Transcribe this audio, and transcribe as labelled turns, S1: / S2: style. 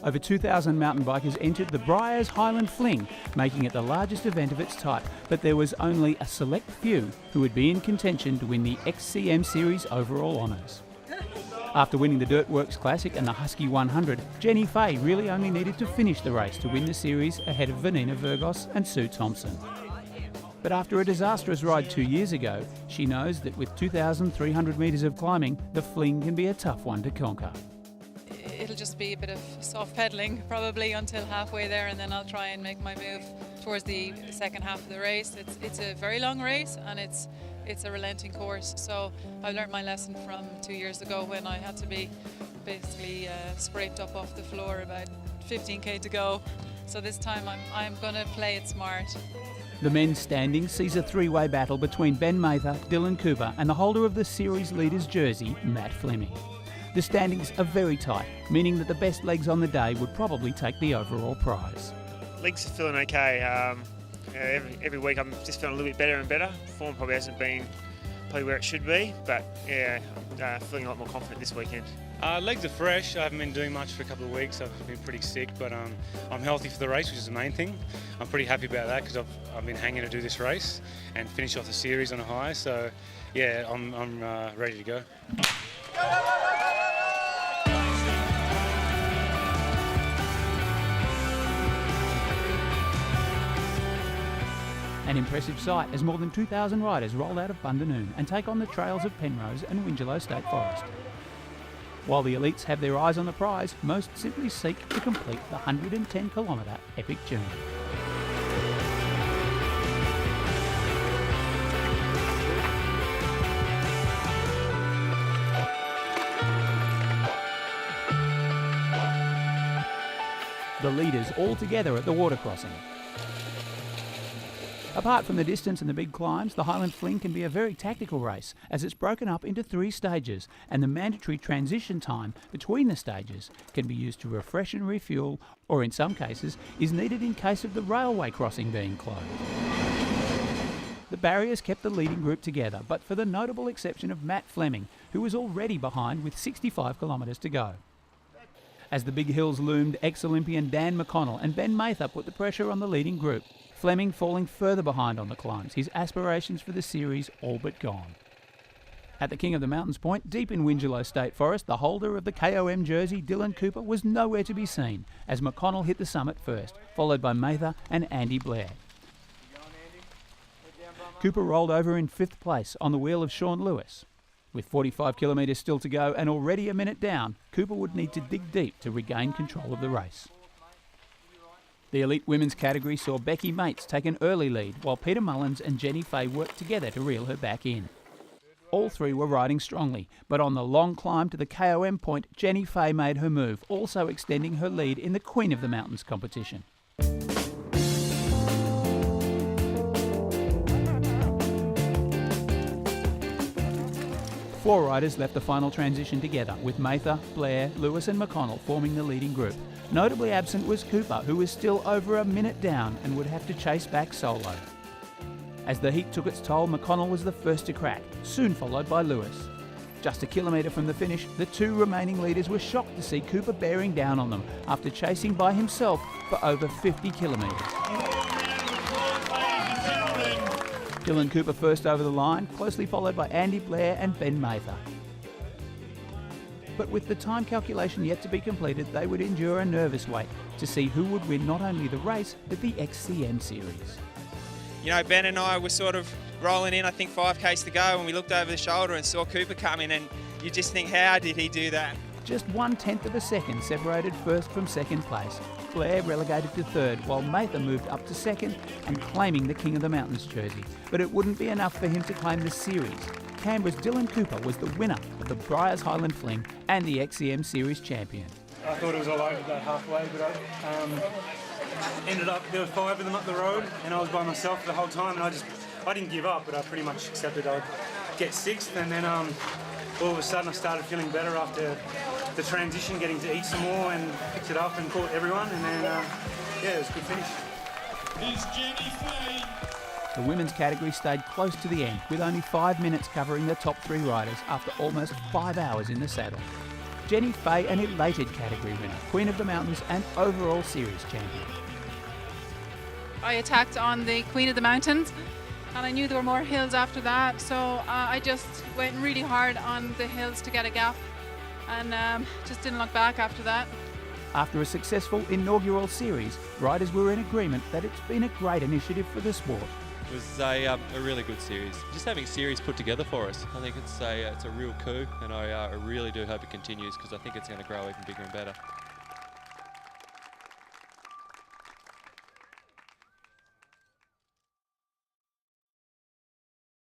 S1: Over 2,000 mountain bikers entered the Briars Highland Fling, making it the largest event of its type, but there was only a select few who would be in contention to win the XCM Series overall honours. After winning the Dirtworks Classic and the Husky 100, Jenny Fay really only needed to finish the race to win the series ahead of Vanina Virgos and Sue Thompson. But after a disastrous ride 2 years ago, she knows that with 2,300 metres of climbing, the Fling can be a tough one to conquer.
S2: It'll just be a bit of soft pedalling probably until halfway there, and then I'll try and make my move towards the second half of the race. It's a very long race and it's a relenting course, so I learned my lesson from 2 years ago when I had to be basically scraped up off the floor about 15k to go. So this time I'm going to play it smart.
S1: The men's standing sees a three-way battle between Ben Mather, Dylan Cooper and the holder of the series leader's jersey, Matt Fleming. The standings are very tight, meaning that the best legs on the day would probably take the overall prize.
S3: Legs are feeling okay. Every week I'm just feeling a little bit better and better. Form probably hasn't been where it should be, but yeah, I'm feeling a lot more confident this weekend.
S4: Legs are fresh. I haven't been doing much for a couple of weeks. I've been pretty sick, but I'm healthy for the race, which is the main thing. I'm pretty happy about that because I've been hanging to do this race and finish off the series on a high. So yeah, I'm ready to go.
S1: An impressive sight as more than 2,000 riders roll out of Bundanoon and take on the trails of Penrose and Wingelow State Forest. While the elites have their eyes on the prize, most simply seek to complete the 110-kilometre epic journey. The leaders all together at the water crossing. Apart from the distance and the big climbs, the Highland Fling can be a very tactical race as it's broken up into 3 stages, and the mandatory transition time between the stages can be used to refresh and refuel, or in some cases is needed in case of the railway crossing being closed. The barriers kept the leading group together, but for the notable exception of Matt Fleming, who was already behind with 65 kilometres to go. As the big hills loomed, ex-Olympian Dan McConnell and Ben Mather put the pressure on the leading group, Fleming falling further behind on the climbs, his aspirations for the series all but gone. At the King of the Mountains point, deep in Wingelow State Forest, the holder of the KOM jersey, Dylan Cooper, was nowhere to be seen as McConnell hit the summit first, followed by Mather and Andy Blair. Cooper rolled over in 5th place on the wheel of Sean Lewis. With 45 kilometres still to go and already a minute down, Cooper would need to dig deep to regain control of the race. The elite women's category saw Becky Mates take an early lead, while Peter Mullins and Jenny Fay worked together to reel her back in. All three were riding strongly, but on the long climb to the KOM point, Jenny Fay made her move, also extending her lead in the Queen of the Mountains competition. Four riders left the final transition together, with Mather, Blair, Lewis and McConnell forming the leading group. Notably absent was Cooper, who was still over a minute down and would have to chase back solo. As the heat took its toll, McConnell was the first to crack, soon followed by Lewis. Just a kilometre from the finish, the 2 remaining leaders were shocked to see Cooper bearing down on them after chasing by himself for over 50 kilometres. Dylan Cooper first over the line, closely followed by Andy Blair and Ben Mather. But with the time calculation yet to be completed, they would endure a nervous wait to see who would win not only the race, but the XCM Series.
S5: You know, Ben and I were sort of rolling in, I think 5Ks to go, and we looked over the shoulder and saw Cooper come in, and you just think, how did he do that?
S1: Just 1/10 of a second separated first from second place. Blair relegated to 3rd, while Mather moved up to 2nd and claiming the King of the Mountains jersey. But it wouldn't be enough for him to claim the series. Canberra's Dylan Cooper was the winner of the Briars Highland Fling and the XCM Series champion.
S6: I thought it was all over that halfway, but I ended up, there were 5 of them up the road, and I was by myself the whole time, and I didn't give up, but I pretty much accepted I'd get 6th, and then all of a sudden I started feeling better after the transition, getting to eat some more, and picked it up and caught everyone, and then yeah, it was a good finish.
S7: Is Jenny Fay.
S1: The women's category stayed close to the end, with only 5 minutes covering the top 3 riders after almost 5 hours in the saddle. Jenny Fay, an elated category winner, Queen of the Mountains and overall series champion.
S2: I attacked on the Queen of the Mountains, and I knew there were more hills after that, so I just went really hard on the hills to get a gap, and just didn't look back after that.
S1: After a successful inaugural series, riders were in agreement that it's been a great initiative for the sport.
S7: It was a really good series. Just having a series put together for us, I think it's a real coup, and I really do hope it continues because I think it's going to grow even bigger and better.